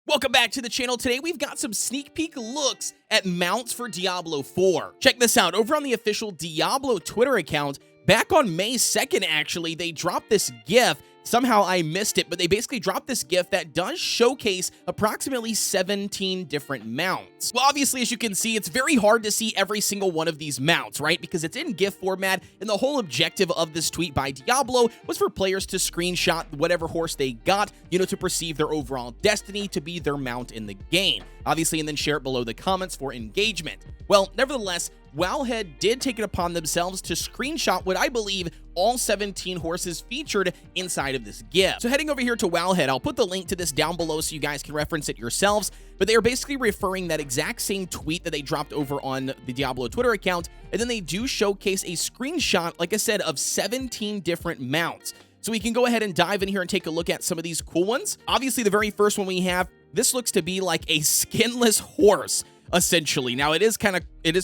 Welcome back to the channel. Today we've got some sneak peek looks at mounts for Diablo 4. Check this out. Over on the official Diablo Twitter account, back on May 2nd actually, they dropped this GIF. Somehow I missed it, but they basically dropped this GIF that does showcase approximately 17 different mounts. Well, obviously, as you can see, it's very hard to see every single one of these mounts, right? Because it's in GIF format, and the whole objective of this tweet by Diablo was for players to screenshot whatever horse they got, to perceive their overall destiny to be their mount in the game. Obviously, and then share it below the comments for engagement. Well, nevertheless, Wowhead did take it upon themselves to screenshot what I believe all 17 horses featured inside of this GIF. So heading over here to Wowhead, I'll put the link to this down below so you guys can reference it yourselves, but they are basically referring that exact same tweet that they dropped over on the Diablo Twitter account, and then they do showcase a screenshot, like I said, of 17 different mounts. So we can go ahead and dive in here and take a look at some of these cool ones. Obviously, the very first one we have, this looks to be like a skinless horse, essentially. Now, it is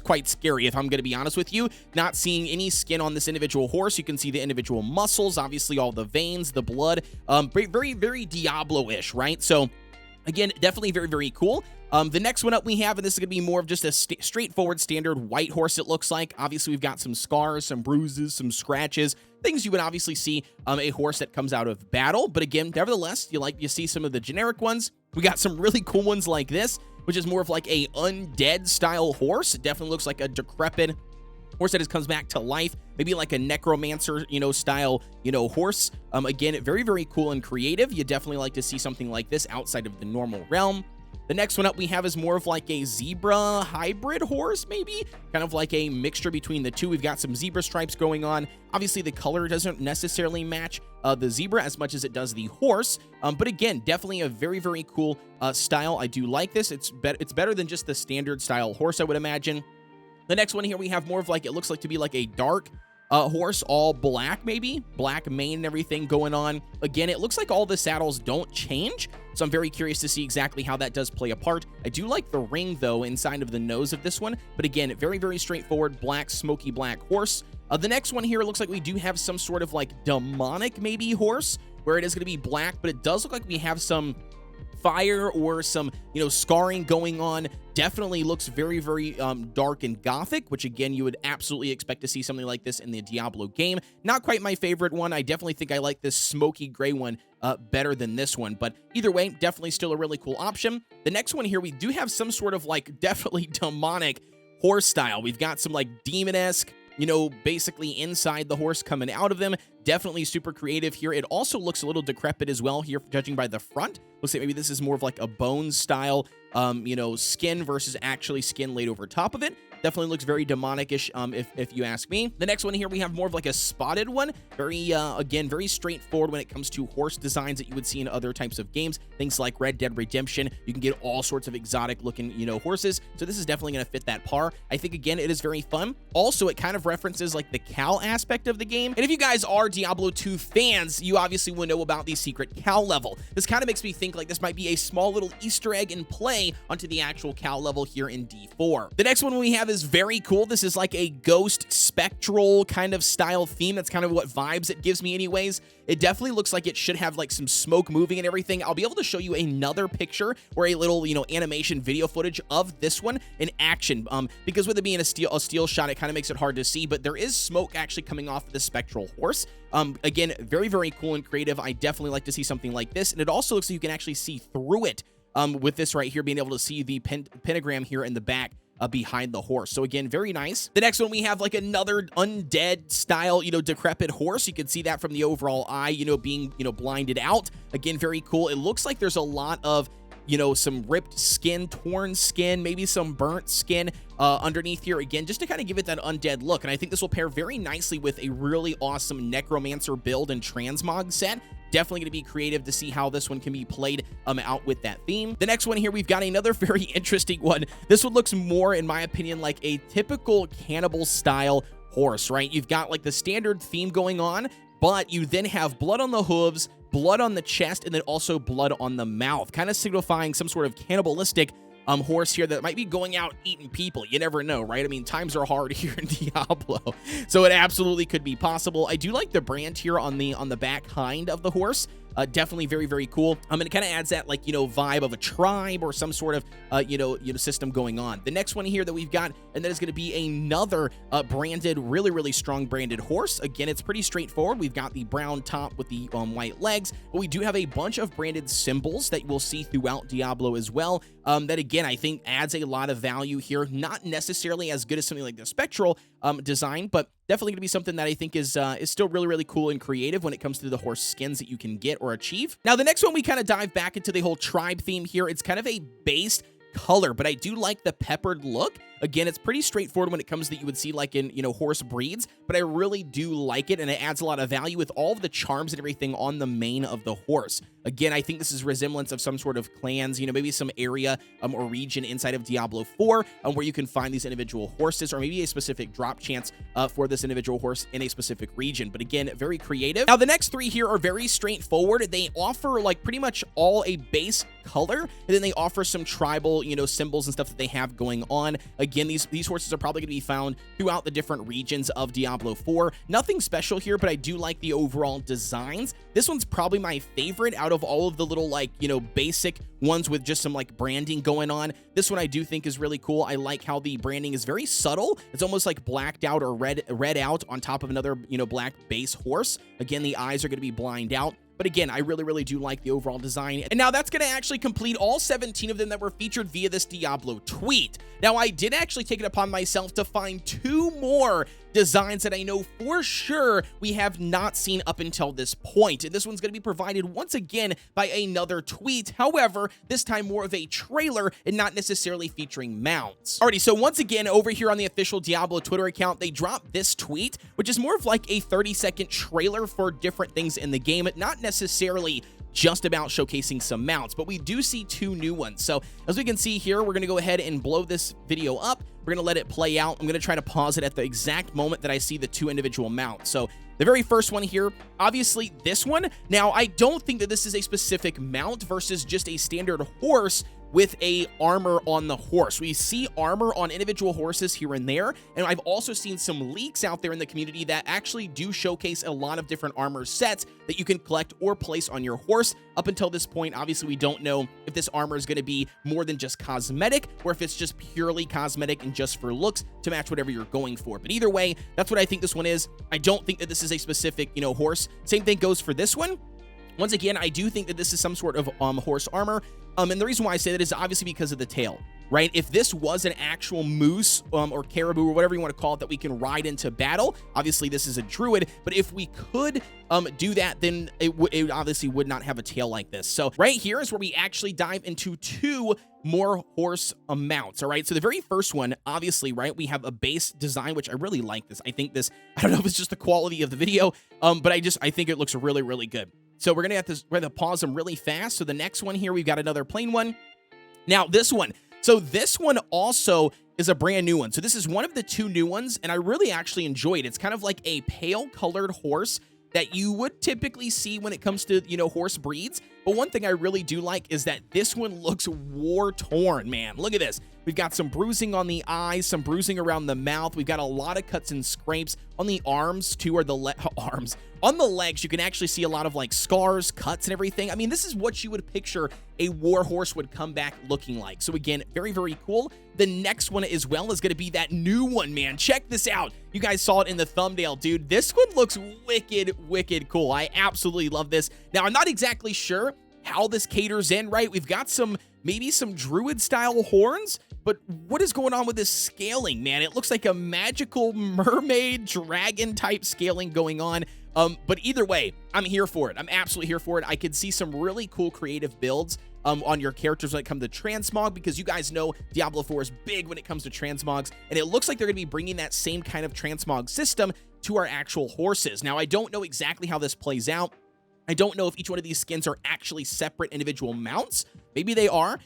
quite scary, if I'm going to be honest with you, not seeing any skin on this individual horse. You can see the individual muscles, obviously all the veins, the blood, very, very Diablo-ish, right? So, again, definitely very, very cool. The next one up we have, and this is going to be more of just a straightforward standard white horse, it looks like. Obviously, we've got some scars, some bruises, some scratches, things you would obviously see a horse that comes out of battle. But again, nevertheless, you see some of the generic ones. We got some really cool ones like this, which is more of like a undead style horse. It definitely looks like a decrepit horse that just comes back to life, maybe like a necromancer, style, horse. Again, very, very cool and creative. You definitely like to see something like this outside of the normal realm. The next one up we have is more of like a zebra hybrid horse, maybe kind of like a mixture between the two. We've got some zebra stripes going on. Obviously, the color doesn't necessarily match the zebra as much as it does the horse. But again, definitely a very, very cool style. I do like this. It's better than just the standard style horse, I would imagine. The next one here we have more of like, it looks like to be like a dark horse, all black, maybe black mane and everything going on. Again, it looks like all the saddles don't change, so I'm very curious to see exactly how that does play a part. I do like the ring though inside of the nose of this one, but again, very, very straightforward black, smoky black horse. The next one here, it looks like we do have some sort of like demonic maybe horse, where it is going to be black, but it does look like we have some fire or some scarring going on. Definitely looks very, very dark and gothic, which again you would absolutely expect to see something like this in the Diablo game. Not quite my favorite one. I definitely think I like this smoky gray one better than this one, but either way, definitely still a really cool option. The next one here, we do have some sort of like definitely demonic horse style. We've got some like demon-esque, basically inside the horse coming out of them. Definitely super creative here. It also looks a little decrepit as well here, judging by the front. Looks like maybe this is more of like a bone style, skin versus actually skin laid over top of it. Definitely looks very demonic-ish, if you ask me. The next one here, we have more of like a spotted one. Very, again, very straightforward when it comes to horse designs that you would see in other types of games. Things like Red Dead Redemption. You can get all sorts of exotic-looking, horses. So this is definitely going to fit that par. I think, again, it is very fun. Also, it kind of references like the cow aspect of the game. And if you guys are Diablo 2 fans, you obviously will know about the secret cow level. This kind of makes me think like this might be a small little Easter egg in play onto the actual cow level here in D4. The next one we have is very cool. This is like a ghost spectral kind of style theme. That's kind of what vibes it gives me anyways. It definitely looks like it should have like some smoke moving and everything. I'll be able to show you another picture or a little, animation video footage of this one in action. Because with it being a steel shot, it kind of makes it hard to see, but there is smoke actually coming off of the spectral horse. Again, very, very cool and creative. I definitely like to see something like this. And it also looks like you can actually see through it with this right here, being able to see the pentagram here in the back behind the horse. So again, very nice. The next one, we have like another undead style, decrepit horse. You can see that from the overall eye, being, blinded out. Again, very cool. It looks like there's a lot of, some ripped skin, torn skin, maybe some burnt skin underneath here, again, just to kind of give it that undead look. And I think this will pair very nicely with a really awesome necromancer build and transmog set. Definitely going to be creative to see how this one can be played out with that theme. The next one here, we've got another very interesting one. This one looks more, in my opinion, like a typical cannibal style horse, right? You've got like the standard theme going on, but you then have blood on the hooves, blood on the chest, and then also blood on the mouth, kind of signifying some sort of cannibalistic horse here that might be going out eating people. You never know, right? I mean, times are hard here in Diablo, so it absolutely could be possible. I do like the brand here on the back hind of the horse. Definitely very, very cool. And it kind of adds that, like, vibe of a tribe or some sort of, system going on. The next one here that we've got, and that is going to be another branded, really, really strong branded horse. Again, it's pretty straightforward. We've got the brown top with the white legs, but we do have a bunch of branded symbols that we'll see throughout Diablo as well. That, again, I think adds a lot of value here. Not necessarily as good as something like the Spectral design, but definitely going to be something that I think is still really, really cool and creative when it comes to the horse skins that you can get or achieve. Now, the next one, we kind of dive back into the whole tribe theme here. It's kind of a base color, but I do like the peppered look. Again, it's pretty straightforward when it comes to that you would see like in, horse breeds, but I really do like it, and it adds a lot of value with all of the charms and everything on the mane of the horse. Again, I think this is resemblance of some sort of clans, maybe some area or region inside of Diablo 4 where you can find these individual horses, or maybe a specific drop chance for this individual horse in a specific region. But again, very creative. Now, the next three here are very straightforward. They offer like pretty much all a base color, and then they offer some tribal, symbols and stuff that they have going on. Again, these horses are probably going to be found throughout the different regions of Diablo 4. Nothing special here, but I do like the overall designs. This one's probably my favorite out of all of the little, like, basic ones with just some like branding going on. This one I do think is really cool. I like how the branding is very subtle. It's almost like blacked out or red out on top of another, black base horse. Again, the eyes are going to be blind out. But again, I really, really do like the overall design. And now that's going to actually complete all 17 of them that were featured via this Diablo tweet. Now, I did actually take it upon myself to find 2 more designs that I know for sure we have not seen up until this point. And this one's going to be provided once again by another tweet. However, this time more of a trailer and not necessarily featuring mounts. Alrighty, so once again, over here on the official Diablo Twitter account, they dropped this tweet, which is more of like a 30-second trailer for different things in the game, not necessarily just about showcasing some mounts, but we do see 2 new ones. So as we can see here, we're going to go ahead and blow this video up. We're going to let it play out. I'm going to try to pause it at the exact moment that I see the 2 individual mounts. So the very first one here, obviously this one. Now, I don't think that this is a specific mount versus just a standard horse with a armor on the horse. We see armor on individual horses here and there, and I've also seen some leaks out there in the community that actually do showcase a lot of different armor sets that you can collect or place on your horse. Up until this point, obviously, we don't know if this armor is going to be more than just cosmetic, or if it's just purely cosmetic and just for looks to match whatever you're going for. But either way, that's what I think this one is. I don't think that this is a specific, horse. Same thing goes for this one. Once again, I do think that this is some sort of horse armor. And the reason why I say that is obviously because of the tail, right? If this was an actual moose or caribou or whatever you want to call it that we can ride into battle, obviously this is a druid, but if we could do that, then it obviously would not have a tail like this. So right here is where we actually dive into 2 more horse mounts. All right, so the very first one, obviously, right, we have a base design, which I really like this. I think this, I don't know if it's just the quality of the video, but I think it looks really, really good. So we're going to pause them really fast. So the next one here, we've got another plain one. Now this one. So this one also is a brand new one. So this is one of the 2 new ones, and I really actually enjoy it. It's kind of like a pale colored horse that you would typically see when it comes to, horse breeds. But one thing I really do like is that this one looks war-torn, man. Look at this. We've got some bruising on the eyes, some bruising around the mouth. We've got a lot of cuts and scrapes on the arms, too, or the arms. On the legs, you can actually see a lot of, like, scars, cuts, and everything. I mean, this is what you would picture a war horse would come back looking like. So, again, very, very cool. The next one as well is going to be that new one, man. Check this out. You guys saw it in the thumbnail, dude. This one looks wicked, wicked cool. I absolutely love this. Now, I'm not exactly sure how this caters in, right? We've got maybe some druid-style horns, but what is going on with this scaling, man? It looks like a magical mermaid dragon-type scaling going on. But either way, I'm here for it. I'm absolutely here for it. I could see some really cool creative builds on your characters when it comes to transmog, because you guys know Diablo 4 is big when it comes to transmogs, and it looks like they're going to be bringing that same kind of transmog system to our actual horses. Now, I don't know exactly how this plays out. I don't know if each one of these skins are actually separate individual mounts, Maybe they are,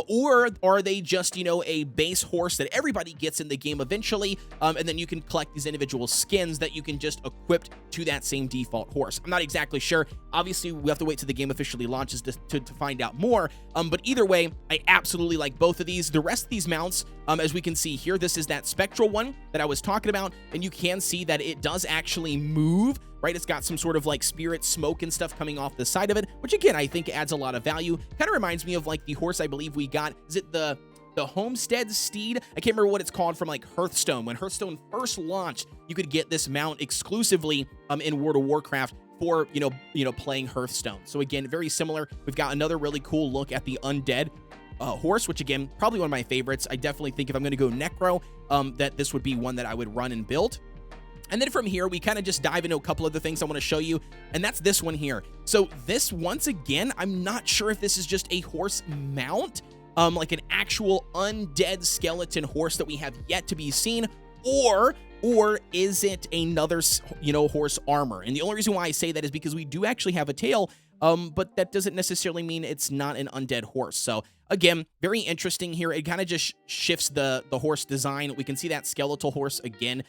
or are they just, you know, a base horse that everybody gets in the game eventually, and then you can collect these individual skins that you can just equip to that same default horse. I'm not exactly sure. Obviously, we have to wait till the game officially launches to find out more, but either way, I absolutely like both of these. The rest of these mounts, as we can see here, this is that spectral one that I was talking about, and you can see that it does actually move, right? It's got some sort of like spirit smoke and stuff coming off the side of it, which again, I think adds a lot of value. Kind of reminds me of like the horse I believe we got. Is it the Homestead Steed? I can't remember what it's called from like Hearthstone. When Hearthstone first launched, you could get this mount exclusively in World of Warcraft for, you know, playing Hearthstone. So again, very similar. We've got another really cool look at the undead horse, which again, probably one of my favorites. I definitely think if I'm going to go Necro, that this would be one that I would run and build. And then from here, we kind of just dive into a couple of the things I want to show you, and that's this one here. So this, once again, I'm not sure if this is just a horse mount, like an actual undead skeleton horse that we have yet to be seen, or is it another, you know, horse armor? And the only reason why I say that is because we do actually have a tail, but that doesn't necessarily mean it's not an undead horse. So again, very interesting here. It kind of just shifts the horse design. We can see that skeletal horse again,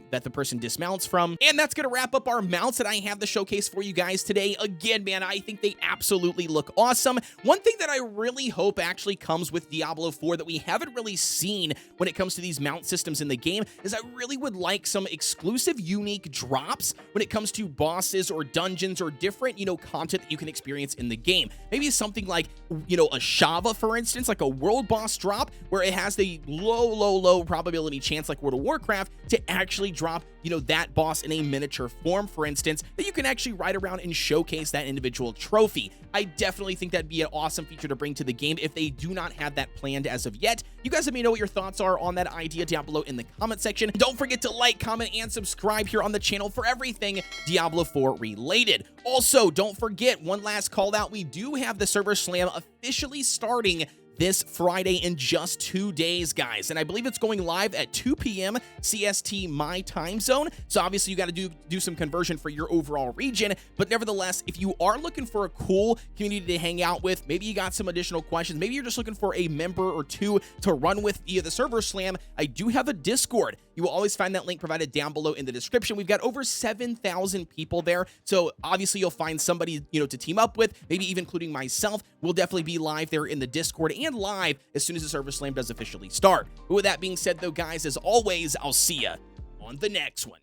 that the person dismounts from. And that's going to wrap up our mounts that I have the showcase for you guys today. Again, man, I think they absolutely look awesome. One thing that I really hope actually comes with Diablo 4 that we haven't really seen when it comes to these mount systems in the game is I really would like some exclusive, unique drops when it comes to bosses or dungeons or different, you know, content that you can experience in the game. Maybe something like, you know, a Shava, for instance, like a world boss drop where it has the low probability chance like World of Warcraft to actually drop, you know, that boss in a miniature form, for instance, that you can actually ride around and showcase that individual trophy. I definitely think that'd be an awesome feature to bring to the game if they do not have that planned as of yet. You guys let me know what your thoughts are on that idea down below in the comment section. Don't forget to like, comment, and subscribe here on the channel for everything Diablo 4 related. Also, don't forget, one last call out, we do have the Server Slam officially starting this Friday in just 2 days, guys. And I believe it's going live at 2 p.m. CST, my time zone. So obviously you got to do some conversion for your overall region. But nevertheless, if you are looking for a cool community to hang out with, maybe you got some additional questions, maybe you're just looking for a member or two to run with via the Server Slam, I do have a Discord. You will always find that link provided down below in the description. We've got over 7,000 people there. So obviously you'll find somebody, you know, to team up with, maybe even including myself. We'll definitely be live there in the Discord and live as soon as the Server Slam does officially start. But with that being said, though, guys, as always, I'll see ya on the next one.